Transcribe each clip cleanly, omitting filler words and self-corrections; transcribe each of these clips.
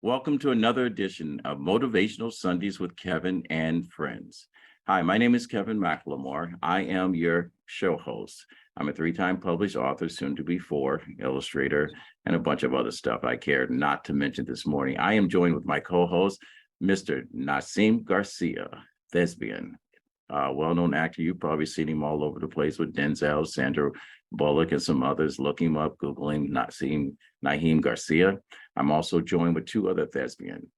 Welcome to another edition of Motivational Sundays with Kevin and Friends. Hi, my name is Kevin McLemore. I am your show host. I'm a three-time published author, soon to be four, illustrator, and a bunch of other stuff I cared not to mention this morning. I am joined with my co-host, Mr. Nasim Garcia, thespian, well-known actor. You've probably seen him all over the place with Denzel, Sandra Bullock, and some others. Look him up, Google him, Naheem Garcia. I'm also joined with two other thespians.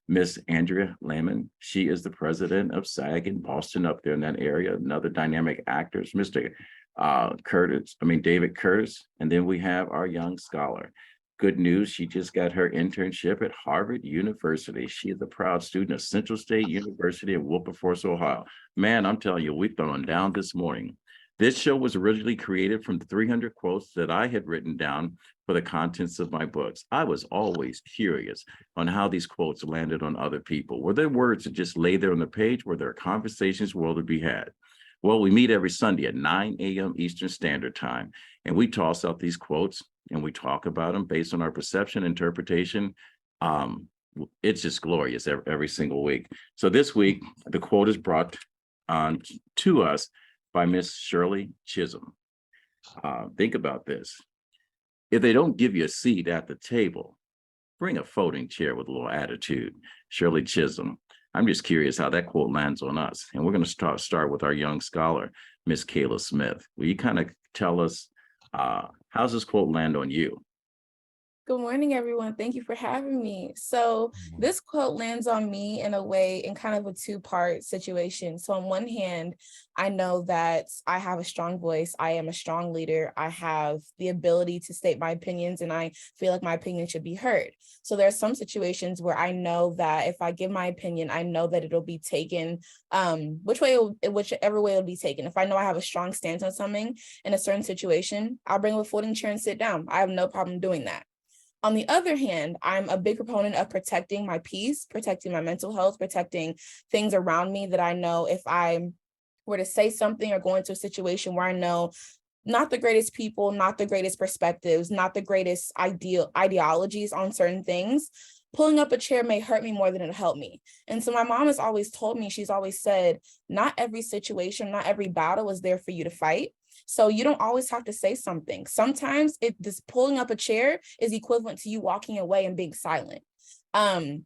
Miss Andrea Lehman, she is the president of SAG in Boston, up there in that area. Another dynamic actors, Mr. David Curtis. And then we have our young scholar. Good news, she just got her internship at Harvard University. She is a proud student of Central State University in Wilberforce, Ohio. Man, I'm telling you, we're throwing down this morning. This show was originally created from the 300 quotes that I had written down for the contents of my books. I was always curious on how these quotes landed on other people. Were there words that just lay there on the page? Were there conversations well to be had? Well, we meet every Sunday at 9 a.m. Eastern Standard Time, and we toss out these quotes and we talk about them based on our perception, interpretation. It's just glorious every single week. So this week, the quote is brought to us by Miss Shirley Chisholm. Think about this. If they don't give you a seat at the table, bring a folding chair with a little attitude. Shirley Chisholm. I'm just curious how that quote lands on us. And we're going to start with our young scholar, Miss Kayla Smith. Will you kind of tell us, how's this quote land on you? Good morning, everyone. Thank you for having me. So this quote lands on me in a way, in kind of a two-part situation. So on one hand, I know that I have a strong voice. I am a strong leader. I have the ability to state my opinions, and I feel like my opinion should be heard. So there are some situations where I know that if I give my opinion, I know that it'll be taken, whichever way it'll be taken. If I know I have a strong stance on something in a certain situation, I'll bring a folding chair and sit down. I have no problem doing that. On the other hand, I'm a big proponent of protecting my peace, protecting my mental health, protecting things around me that I know if I were to say something or go into a situation where I know not the greatest people, not the greatest perspectives, not the greatest ideologies on certain things, pulling up a chair may hurt me more than it'll help me. And so my mom has always told me, she's always said, not every situation, not every battle is there for you to fight. So you don't always have to say something. Sometimes this pulling up a chair is equivalent to you walking away and being silent. And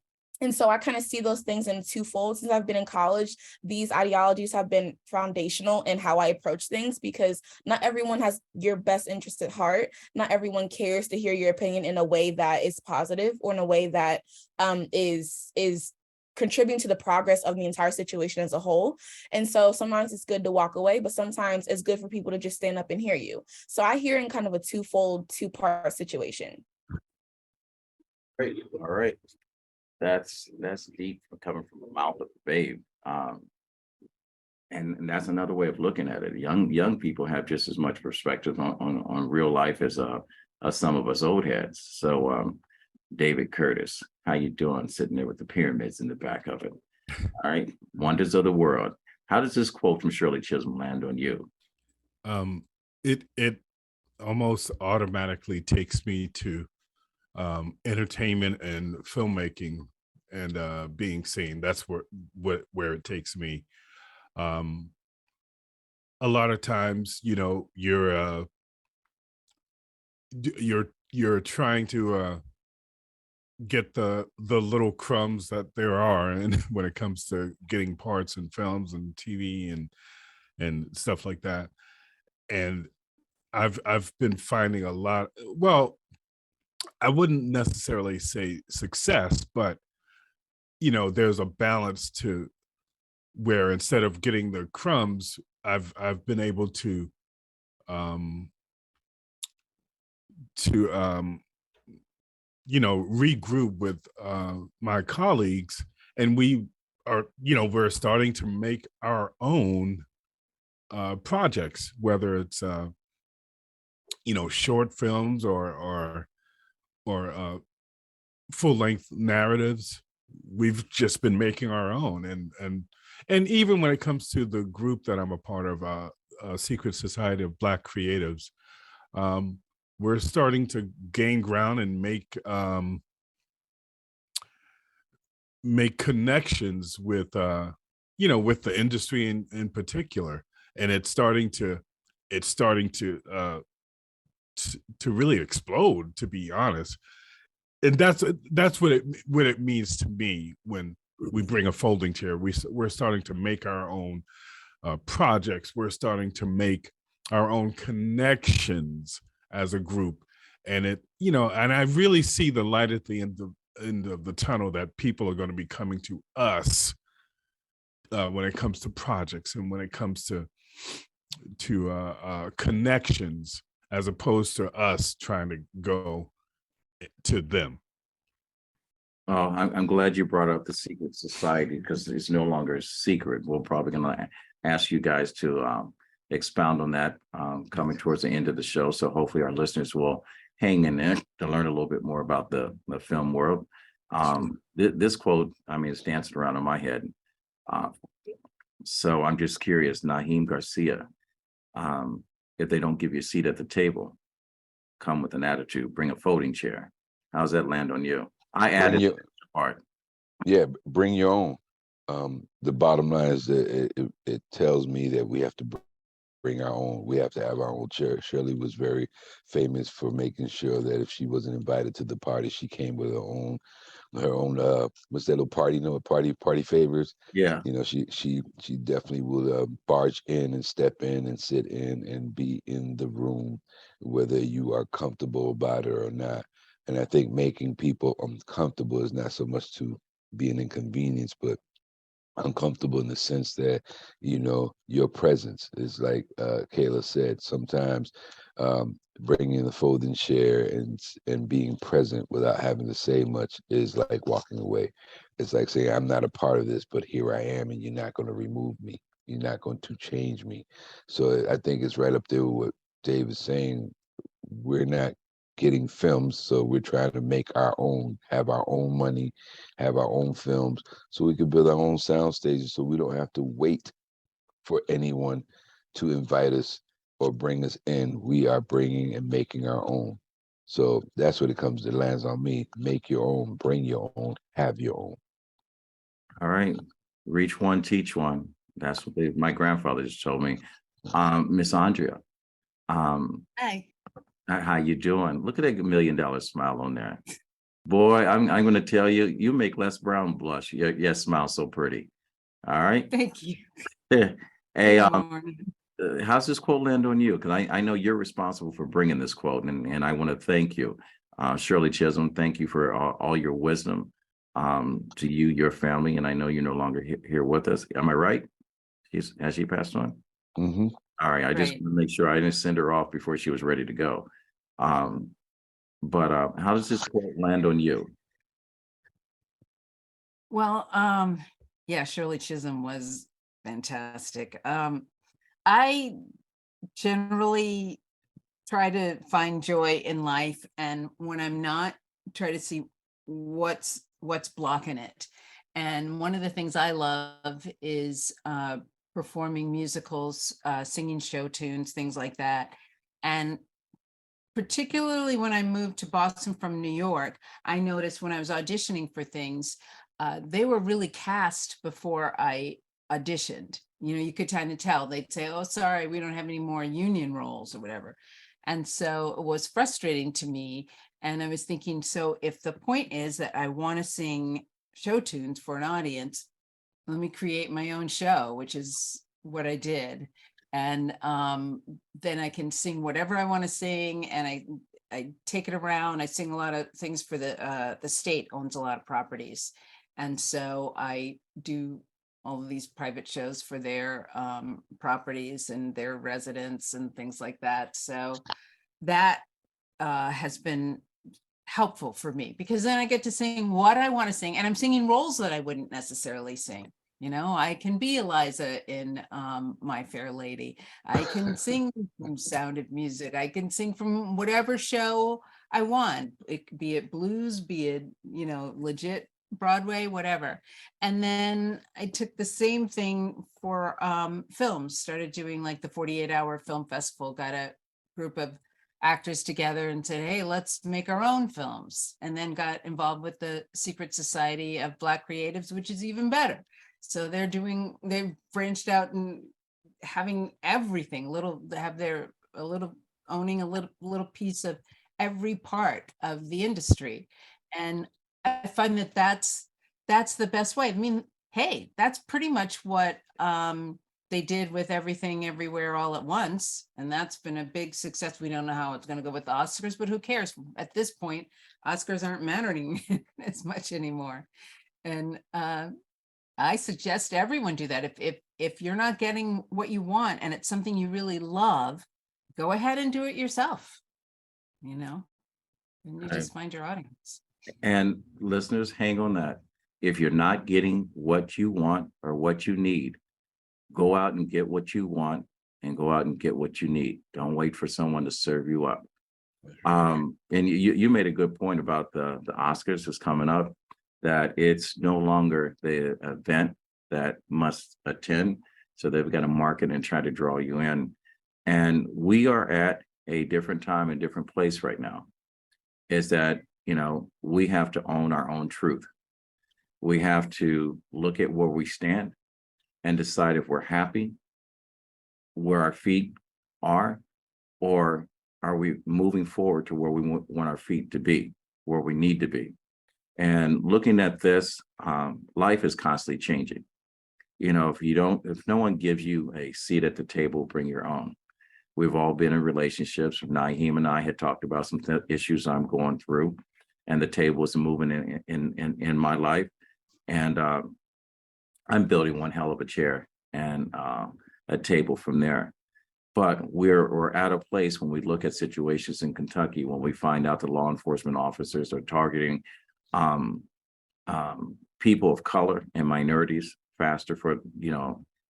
so I kind of see those things in twofold. Since I've been in college, these ideologies have been foundational in how I approach things, because not everyone has your best interest at heart. Not everyone cares to hear your opinion in a way that is positive or in a way that is contributing to the progress of the entire situation as a whole. And so sometimes it's good to walk away, but sometimes it's good for people to just stand up and hear you. So I hear in kind of a two-part situation. Great. All right. That's deep, coming from the mouth of a babe. And that's another way of looking at it. Young people have just as much perspective on real life as some of us old heads. So David Curtis, how you doing? Sitting there with the pyramids in the back of it. All right. Wonders of the world. How does this quote from Shirley Chisholm land on you? It almost automatically takes me to entertainment and filmmaking and being seen. That's where it takes me. A lot of times, you're trying to get the little crumbs that there are, and when it comes to getting parts in films and TV and stuff like that. And I've been finding a lot. Well, I wouldn't necessarily say success, but there's a balance to where instead of getting the crumbs, I've been able to regroup with my colleagues, and we're starting to make our own projects, whether it's short films or full-length narratives. We've just been making our own, and even when it comes to the group that I'm a part of, Secret Society of Black Creatives, we're starting to gain ground and make make connections with with the industry in particular, and it's starting to really explode, to be honest. And that's what it means to me when we bring a folding chair. We're starting to make our own projects. We're starting to make our own connections as a group, and and I really see the light at the end of the tunnel, that people are going to be coming to us when it comes to projects and when it comes to connections, as opposed to us trying to go to them. Oh, I'm glad you brought up the secret society, because it's no longer a secret. We're probably going to ask you guys to expound on that coming towards the end of the show. So hopefully our listeners will hang in there to learn a little bit more about the film world. This quote, I mean, it's dancing around in my head. So I'm just curious, Naheem Garcia, if they don't give you a seat at the table, come with an attitude, bring a folding chair. How's that land on you? I added the part. Yeah, bring your own. The bottom line is that it tells me that we have to bring our own. We have to have our own chair. Shirley was very famous for making sure that if she wasn't invited to the party, she came with her own what's that little party, party favors. Yeah. She definitely will barge in and step in and sit in and be in the room, whether you are comfortable about it or not. And I think making people uncomfortable is not so much to be an inconvenience, but uncomfortable in the sense that, your presence is like Kayla said, sometimes bringing the folding chair and being present without having to say much is like walking away. It's like saying, I'm not a part of this, but here I am, and you're not going to remove me. You're not going to change me. So I think it's right up there with what Dave is saying. We're not getting films, so we're trying to make our own, have our own money, have our own films, so we can build our own sound stages, so we don't have to wait for anyone to invite us or bring us in. We are bringing and making our own. So that's what it comes to. It lands on me. Make your own, bring your own, have your own. All right. Reach one, teach one. That's what my grandfather just told me. Miss Andrea. Hi. How you doing? Look at that $1 million smile on there. Boy, I'm going to tell you, you make Les Brown blush. Your smile's so pretty. All right. Thank you. Hey, Good morning. how's this quote land on you? Because I know you're responsible for bringing this quote, and I want to thank you. Shirley Chisholm, thank you for all your wisdom to you, your family, and I know you're no longer here with us. Am I right? Has she passed on? Mm-hmm. All right. I just Right. want to make sure I didn't send her off before she was ready to go. But how does this quote land on you? Well, yeah, Shirley Chisholm was fantastic. I generally try to find joy in life, and when I'm not, try to see what's blocking it. And one of the things I love is performing musicals, singing show tunes, things like that. And particularly when I moved to Boston from New York, I noticed when I was auditioning for things, they were really cast before I auditioned. You could kind of tell. They'd say, oh, sorry, we don't have any more union roles or whatever. And so it was frustrating to me. And I was thinking, so if the point is that I want to sing show tunes for an audience, let me create my own show, which is what I did. And then I can sing whatever I want to sing, and I take it around. I sing a lot of things for the state owns a lot of properties, and so I do all of these private shows for their properties and their residents and things like that. So that has been helpful for me, because then I get to sing what I want to sing, and I'm singing roles that I wouldn't necessarily sing. I can be Eliza in My Fair Lady. I can sing from Sound of Music. I can sing from whatever show I want. It could be it blues, be it, legit Broadway, whatever. And then I took the same thing for films, started doing like the 48-hour film festival, got a group of actors together and said, hey, let's make our own films, and then got involved with the Secret Society of Black Creatives, which is even better. So they've branched out and having everything, owning a little piece of every part of the industry. And I find that that's the best way. I mean, hey, that's pretty much what they did with Everything Everywhere All at Once, and that's been a big success. We don't know how it's going to go with the Oscars, but who cares? At this point, Oscars aren't mattering as much anymore. And I suggest everyone do that. If you're not getting what you want and it's something you really love, go ahead and do it yourself, and you just find your audience. And listeners, hang on that. If you're not getting what you want or what you need, go out and get what you want and go out and get what you need. Don't wait for someone to serve you up. And you made a good point about the Oscars that's coming up, that it's no longer the event that must attend. So they've got to market and try to draw you in. And we are at a different time and different place right now, is that, we have to own our own truth. We have to look at where we stand and decide if we're happy where our feet are, or are we moving forward to where we want our feet to be, where we need to be. And looking at this, life is constantly changing. If no one gives you a seat at the table, bring your own. We've all been in relationships. Naheem and I had talked about some issues I'm going through, and the table is moving in my life. And I'm building one hell of a chair and a table from there. But we're at a place when we look at situations in Kentucky, when we find out that law enforcement officers are targeting people of color and minorities faster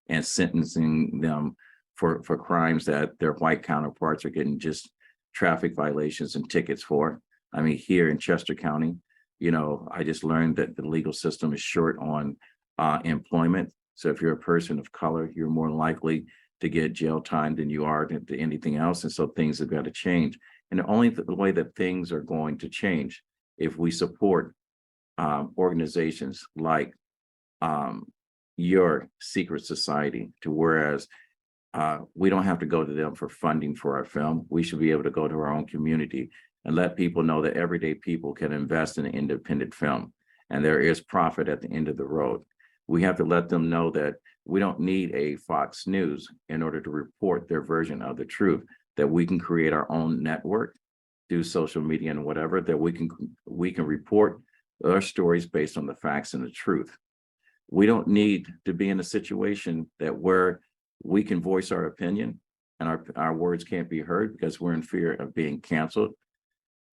and sentencing them for crimes that their white counterparts are getting just traffic violations and tickets for. I mean, here in Chester County, I just learned that the legal system is short on employment. So if you're a person of color, you're more likely to get jail time than you are to anything else. And so things have got to change. And the only way that things are going to change, if we support organizations like your secret society, to whereas we don't have to go to them for funding for our film. We should be able to go to our own community and let people know that everyday people can invest in an independent film, and there is profit at the end of the road. We have to let them know that we don't need a Fox News in order to report their version of the truth, that we can create our own network through social media and whatever, that we can report our stories based on the facts and the truth. We don't need to be in a situation that where we can voice our opinion and our words can't be heard because we're in fear of being canceled.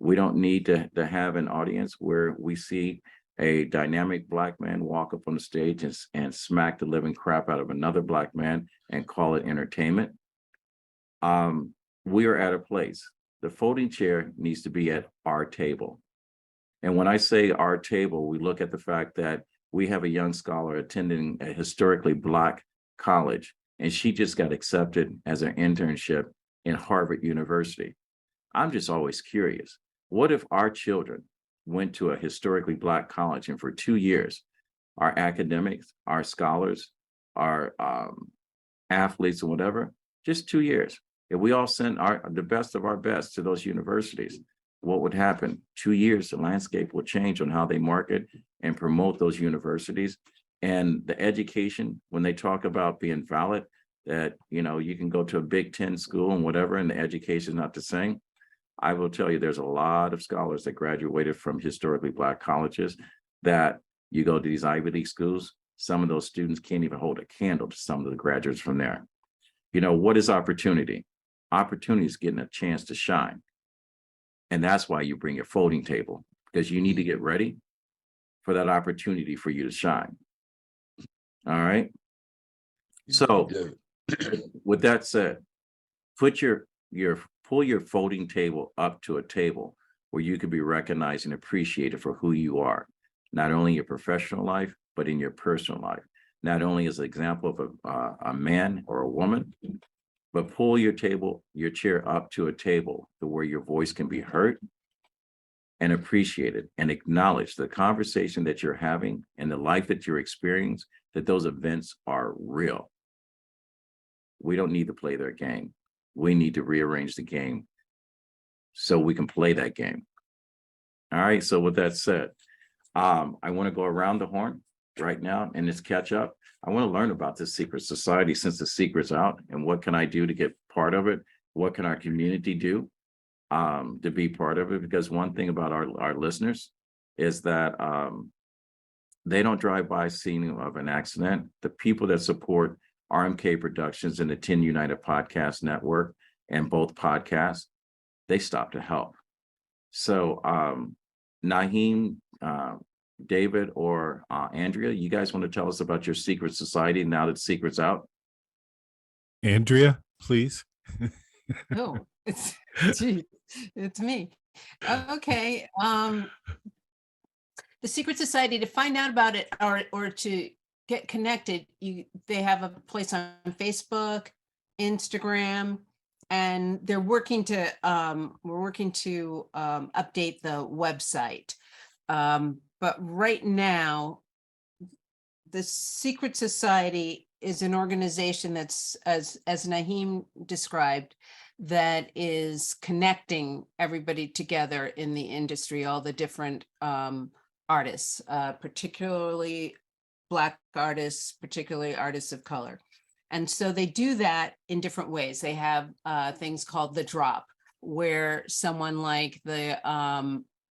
We don't need to have an audience where we see a dynamic Black man walk up on the stage and smack the living crap out of another Black man and call it entertainment. We are at a place. The folding chair needs to be at our table. And when I say our table, we look at the fact that we have a young scholar attending a historically Black college, and she just got accepted as an internship in Harvard University. I'm just always curious. What if our children went to a historically Black college, and for 2 years, our academics, our scholars, our athletes or whatever, just 2 years, if we all sent the best of our best to those universities, what would happen? 2 years, the landscape will change on how they market and promote those universities. And the education, when they talk about being valid, that, you can go to a Big Ten school and whatever, and the education is not the same. I will tell you, there's a lot of scholars that graduated from historically Black colleges that you go to these Ivy League schools. Some of those students can't even hold a candle to some of the graduates from there. What is opportunity? Opportunity is getting a chance to shine. And that's why you bring your folding table, because you need to get ready for that opportunity for you to shine. All right. So with that said, put pull your folding table up to a table where you can be recognized and appreciated for who you are, not only in your professional life, but in your personal life, not only as an example of a man or a woman, but pull your chair up to a table to where your voice can be heard and appreciated and acknowledge the conversation that you're having and the life that you're experiencing, that those events are real. We don't need to play their game. We need to rearrange the game so we can play that game. All right, so with that said, I want to go around the horn right now and just catch up. I want to learn about this secret society since the secret's out, and what can I do to get part of it? What can our community do to be part of it? Because one thing about our listeners is that they don't drive by scene of an accident. The people that support RMK Productions and the 10 United Podcast Network and both podcasts, they stop to help. So Naheem, David, or Andrea, you guys want to tell us about your secret society now that the secret's out? Andrea, please. Oh, gee, it's me. Okay. The secret society, to find out about it or to get connected, they have a place on Facebook, Instagram, and they're working to we're working to update the website. But right now, the secret society is an organization that's, as Naheem described, that is connecting everybody together in the industry, all the different artists, particularly Black artists, particularly artists of color. And so they do that in different ways. They have things called the drop, where someone like the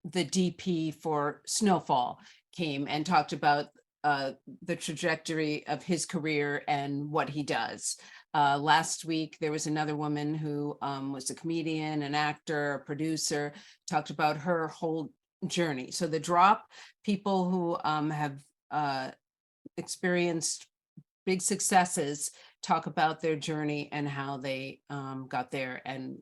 DP for Snowfall came and talked about the trajectory of his career and what he does. Last week, there was another woman who was a comedian, an actor, a producer, talked about her whole journey. So the drop, people who have experienced big successes talk about their journey and how they got there, and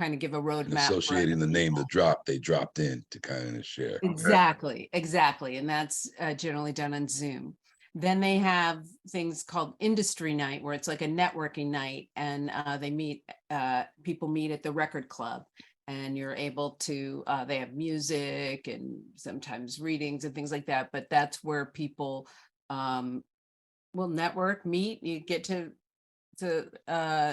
kind of give a roadmap. Associating the name, the drop, they dropped in to kind of share. Exactly. And that's generally done on Zoom. Then they have things called industry night, where it's like a networking night, and they meet, people meet at the record club, and you're able to, they have music and sometimes readings and things like that, but that's where people will network, meet, you get to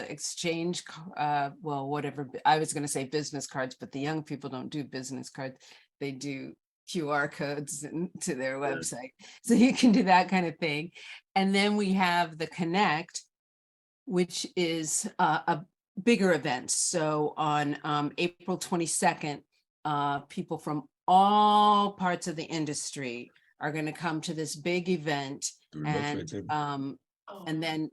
exchange, well, whatever, I was going to say business cards, but the young people don't do business cards. They do QR codes to their website. So you can do that kind of thing. And then we have the Connect, which is a bigger event. So on April 22nd, people from all parts of the industry are going to come to this big event, and then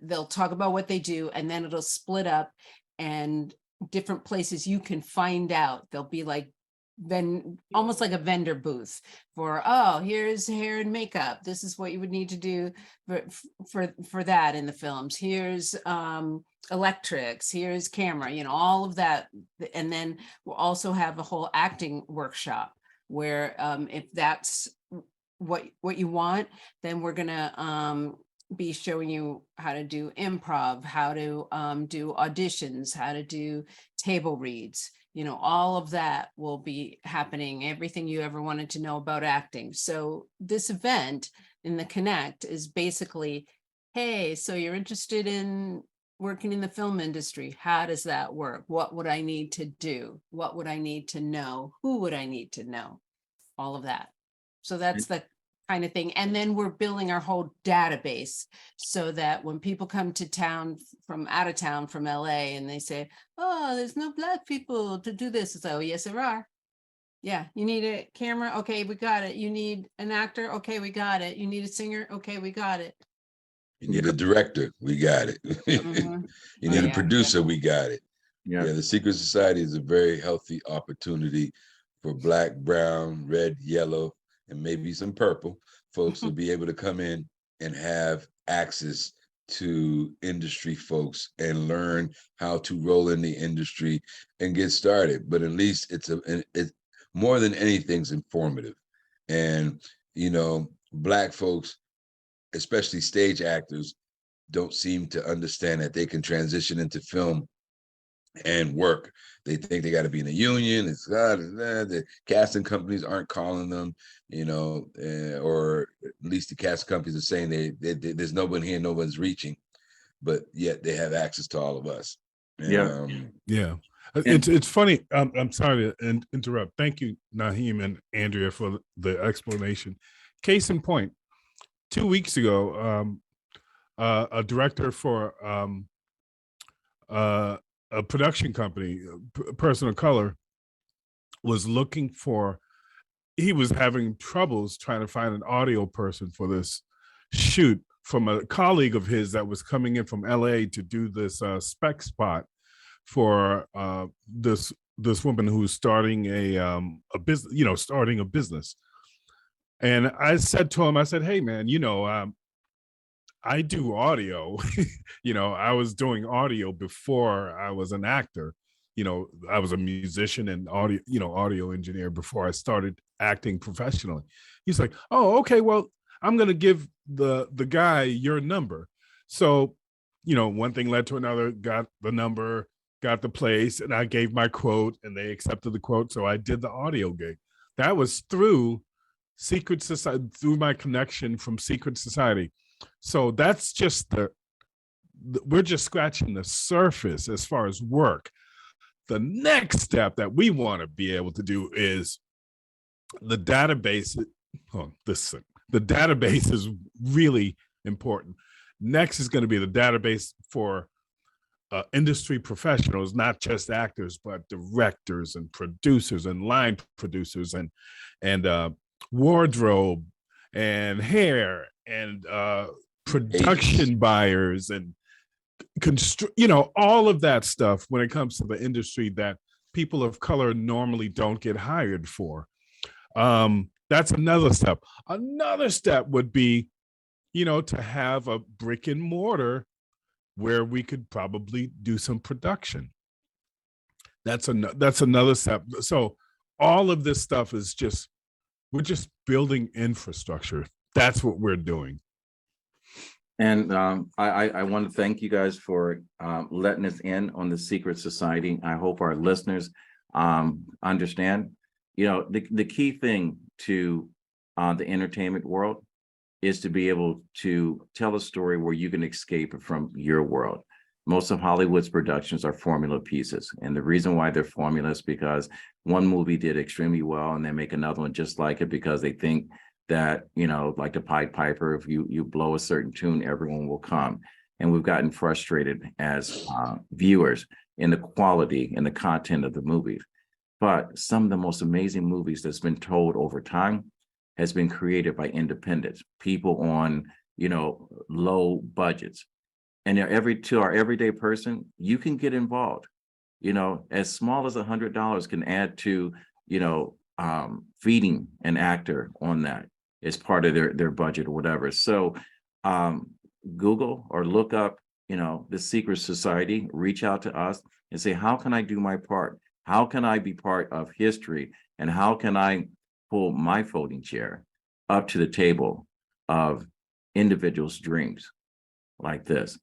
they'll talk about what they do, and then it'll split up, and different places you can find out. There'll be like almost like a vendor booth for, oh, here's hair and makeup. This is what you would need to do for that in the films. Here's electrics, here's camera, all of that. And then we'll also have a whole acting workshop where if that's what you want, then we're gonna be showing you how to do improv, how to do auditions, how to do table reads. All of that will be happening, everything you ever wanted to know about acting. So this event in the Connect is basically, hey, so you're interested in working in the film industry. How does that work? What would I need to do? What would I need to know? Who would I need to know? All of that. So that's the kind of thing. And then we're building our whole database so that when people come to town from out of town, from LA, and they say, oh, there's no Black people to do this. It's like, oh, yes, there are. Yeah, you need a camera. Okay, we got it. You need an actor. Okay, we got it. You need a singer. Okay, we got it. You need a director. We got it. Mhm. You need a producer. We got it. Yeah. The Secret Society is a very healthy opportunity for Black, brown, red, yellow, and maybe some purple folks to be able to come in and have access to industry folks and learn how to roll in the industry and get started. But at least it's more than anything's informative. And Black folks, especially stage actors, don't seem to understand that they can transition into film and work. They think they got to be in a union. It's the casting companies aren't calling them, or at least the casting companies are saying there's no one here, no one's reaching, but yet they have access to all of us. And, Yeah. Yeah. And- It's funny. I'm sorry to interrupt. Thank you, Naheem and Andrea, for the explanation. Case in point, 2 weeks ago, a director for a production company, person of color, was looking for, he was having troubles trying to find an audio person for this shoot from a colleague of his that was coming in from LA to do this spec spot for this woman who's starting a business, starting a business. And I said to him, I said, hey man, I do audio. I was doing audio before I was an actor. I was a musician and audio engineer before I started acting professionally. He's like, oh, okay, well, I'm gonna give the guy your number. So, one thing led to another, got the number, got the place, and I gave my quote and they accepted the quote. So I did the audio gig. That was through Secret Society, through my connection from Secret Society. So that's just we're just scratching the surface as far as work. The next step that we want to be able to do is the database. The database is really important. Next is going to be the database for industry professionals, not just actors, but directors and producers and line producers and wardrobe and hair and production buyers and all of that stuff when it comes to the industry that people of color normally don't get hired for. That's another step. Another step would be, to have a brick and mortar where we could probably do some production. That's another step. So all of this stuff is we're just building infrastructure. That's what we're doing. And I want to thank you guys for letting us in on the Secret Society. I hope our listeners understand, the key thing to the entertainment world is to be able to tell a story where you can escape from your world. Most of Hollywood's productions are formula pieces. And the reason why they're formula is because one movie did extremely well and they make another one just like it because they think that, like the Pied Piper, if you blow a certain tune, everyone will come. And we've gotten frustrated as viewers in the quality and the content of the movies. But some of the most amazing movies that's been told over time has been created by independents, people on, low budgets. And to our everyday person, you can get involved. As small as $100 can add to, feeding an actor on that as part of their budget or whatever. So Google or look up, the Secret Society, reach out to us and say, how can I do my part? How can I be part of history? And how can I pull my folding chair up to the table of individuals' dreams like this?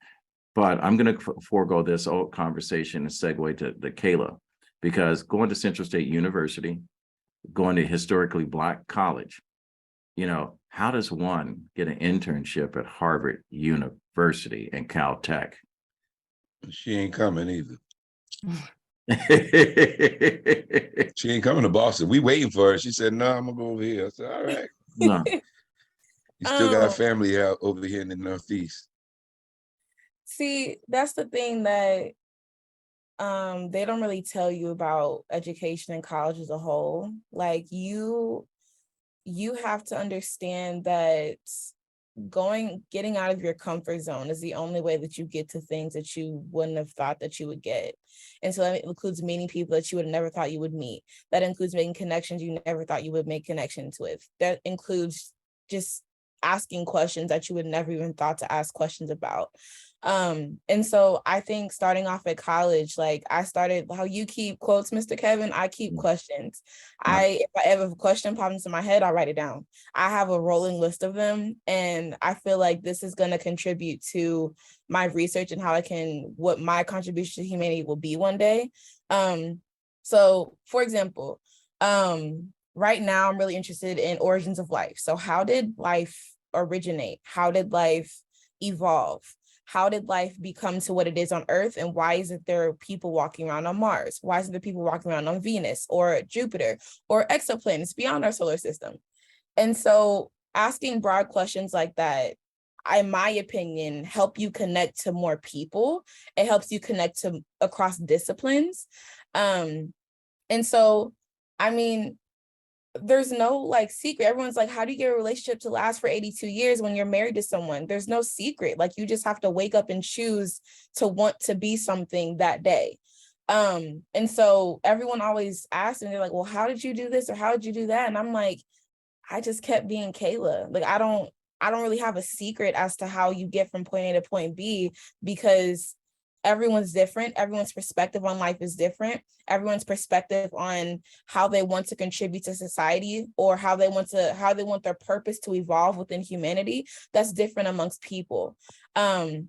But I'm going to forego this old conversation and segue to Kayla, because going to Central State University, going to historically Black college, how does one get an internship at Harvard University and Caltech? She ain't coming either. She ain't coming to Boston. We waiting for her. She said, no, I'm gonna go over here. I said, all right. No. You still got family out over here in the Northeast. See, that's the thing that they don't really tell you about education in college as a whole. Like you have to understand that getting out of your comfort zone is the only way that you get to things that you wouldn't have thought that you would get. And so that includes meeting people that you would have never thought you would meet. That includes making connections you never thought you would make connections with. That includes just asking questions that you would never even thought to ask questions about. And so I think starting off at college, like I started, how you keep quotes, Mr. Kevin, I keep questions. If I ever have a question pops into my head, I'll write it down. I have a rolling list of them, and I feel like this is going to contribute to my research and what my contribution to humanity will be one day. So for example, right now I'm really interested in origins of life. So how did life originate? How did life evolve? How did life become to what it is on Earth? And why is it there are people walking around on Mars? Why is it there people walking around on Venus or Jupiter or exoplanets beyond our solar system? And so asking broad questions like that, in my opinion, help you connect to more people. It helps you connect to across disciplines. And so, I mean, there's no like secret. Everyone's like, how do you get a relationship to last for 82 years when you're married to someone? There's no secret. Like, you just have to wake up and choose to want to be something that day. And so everyone always asks me, they're like, well, how did you do this? Or how did you do that? And I'm like, I just kept being Kayla. Like, I don't really have a secret as to how you get from point A to point B, because everyone's different. Everyone's perspective on life is different. Everyone's perspective on how they want to contribute to society, or how they want their purpose to evolve within humanity, that's different amongst people. And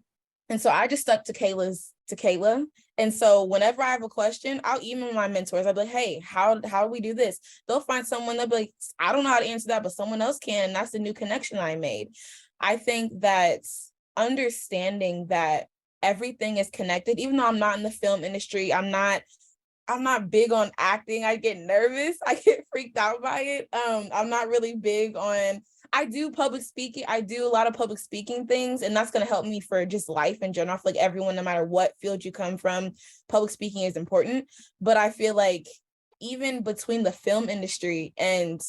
so I just stuck to Kayla. And so whenever I have a question, I'll email my mentors. I'll be like, hey, how do we do this? They'll find someone, they'll be like, I don't know how to answer that, but someone else can. That's the new connection I made. I think that understanding that everything is connected, even though I'm not in the film industry, I'm not big on acting. I get nervous. I get freaked out by it. I'm not really big on, I do public speaking. I do a lot of public speaking things, and that's going to help me for just life in general. I feel like everyone, no matter what field you come from, public speaking is important. But I feel like even between the film industry and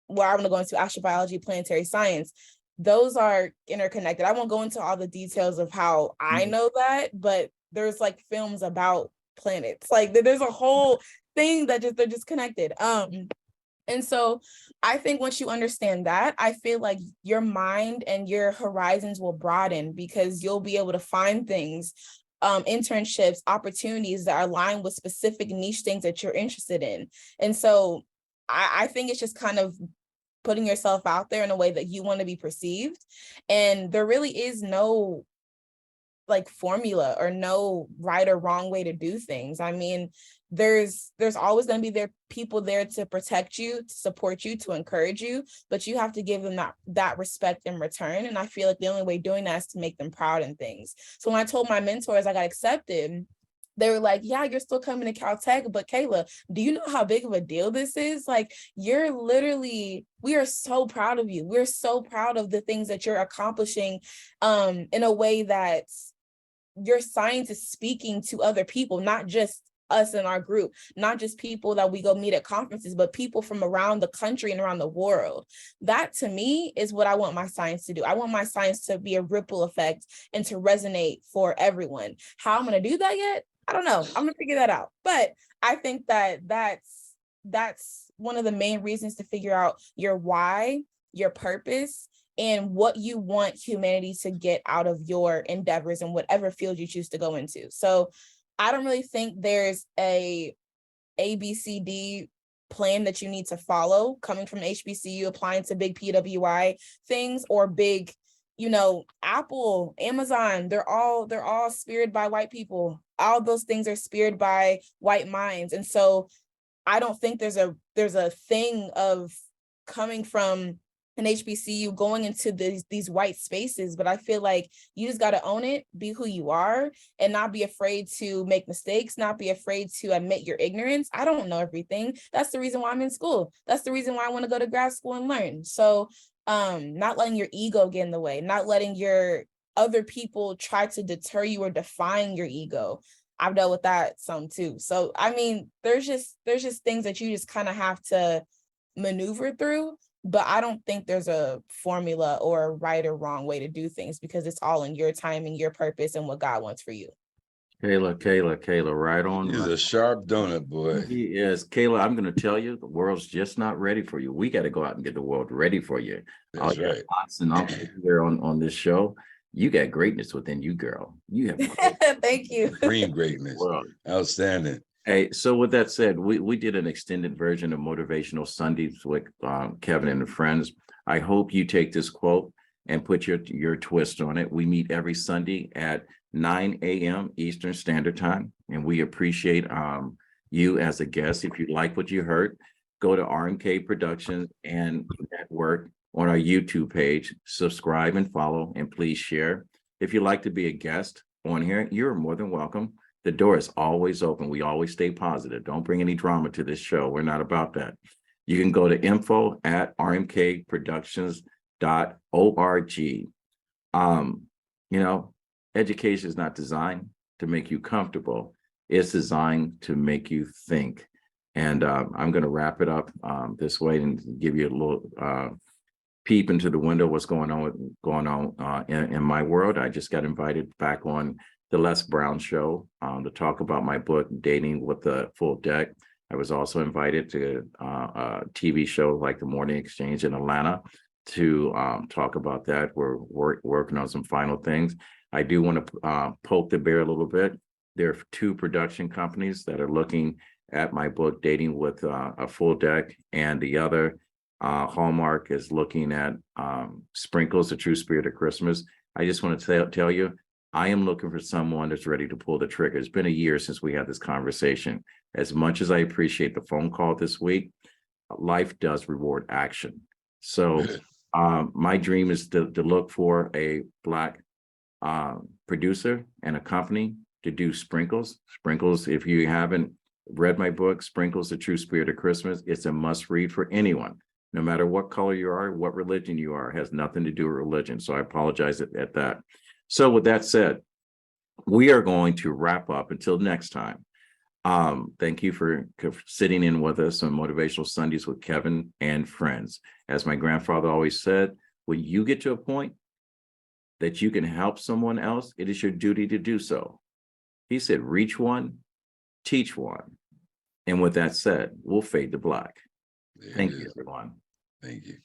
where I want to go into astrobiology, planetary science, those are interconnected. I won't go into all the details of how I know that, but there's like films about planets. Like there's a whole thing that they're just connected. And so I think once you understand that, I feel like your mind and your horizons will broaden, because you'll be able to find things, internships, opportunities that are aligned with specific niche things that you're interested in. And so I think it's just kind of putting yourself out there in a way that you want to be perceived. And there really is no like formula or no right or wrong way to do things. I mean, there's always going to be people there to protect you, to support you, to encourage you, but you have to give them that respect in return. And I feel like the only way doing that is to make them proud in things. So when I told my mentors I got accepted, they were like, yeah, you're still coming to Caltech, but Kayla, do you know how big of a deal this is? Like, we are so proud of you. We're so proud of the things that you're accomplishing, in a way that your science is speaking to other people, not just us in our group, not just people that we go meet at conferences, but people from around the country and around the world. That to me is what I want my science to do. I want my science to be a ripple effect and to resonate for everyone. How I'm going to do that yet? I don't know. I'm going to figure that out. But I think that that's one of the main reasons to figure out your why, your purpose, and what you want humanity to get out of your endeavors in whatever field you choose to go into. So I don't really think there's a ABCD plan that you need to follow coming from HBCU, applying to big PWI things, or big, Apple, Amazon. They're all speared by white people. All those things are speared by white minds. And so I don't think there's a thing of coming from an HBCU going into these white spaces, but I feel like you just got to own it, be who you are, and not be afraid to make mistakes, not be afraid to admit your ignorance. I don't know everything. That's the reason why I'm in school. That's the reason why I want to go to grad school and learn. So not letting your ego get in the way, not letting your other people try to deter you or define your ego. I've dealt with that some too. So I mean, there's just things that you just kind of have to maneuver through. But I don't think there's a formula or a right or wrong way to do things, because it's all in your time and your purpose and what God wants for you. Kayla, right on. He's Right. a sharp donut, boy. He is. Kayla, I'm going to tell you, the world's just not ready for you. We got to go out and get the world ready for you. All That's your right. aunts and uncles here on this show, you got greatness within you, girl. You have Thank you. Supreme greatness. world. Outstanding. Hey, so with that said, we did an extended version of Motivational Sundays with Kevin and the friends. I hope you take this quote and put your twist on it. We meet every Sunday at 9 a.m. Eastern Standard Time, and we appreciate you as a guest. If you like what you heard, go to RMK Productions and Network on our YouTube page, subscribe and follow, and please share. If you'd like to be a guest on here, you're more than welcome. The door is always open. We always stay positive. Don't bring any drama to this show. We're not about that. You can go to info@rmkproductions.org. Education is not designed to make you comfortable. It's designed to make you think. And I'm going to wrap it up this way and give you a little peep into the window what's going on in my world. I just got invited back on the Les Brown Show to talk about my book, Dating with the Full Deck. I was also invited to a TV show like The Morning Exchange in Atlanta to talk about that. We're working on some final things. I do want to poke the bear a little bit. There are 2 production companies that are looking at my book, Dating with a Full Deck, and the other, Hallmark, is looking at Sprinkles, the True Spirit of Christmas. I just want to tell you, I am looking for someone that's ready to pull the trigger. It's been a year since we had this conversation. As much as I appreciate the phone call this week, life does reward action. So my dream is to look for a Black producer and a company to do Sprinkles. Sprinkles, if you haven't read my book, Sprinkles, the True Spirit of Christmas, it's a must read for anyone. No matter what color you are, what religion you are, it has nothing to do with religion. So I apologize at that. So with that said, we are going to wrap up until next time. Thank you for sitting in with us on Motivational Sundays with Kevin and friends. As my grandfather always said, when you get to a point that you can help someone else, it is your duty to do so. He said, reach one, teach one. And with that said, we'll fade to black. Thank you, everyone. Thank you.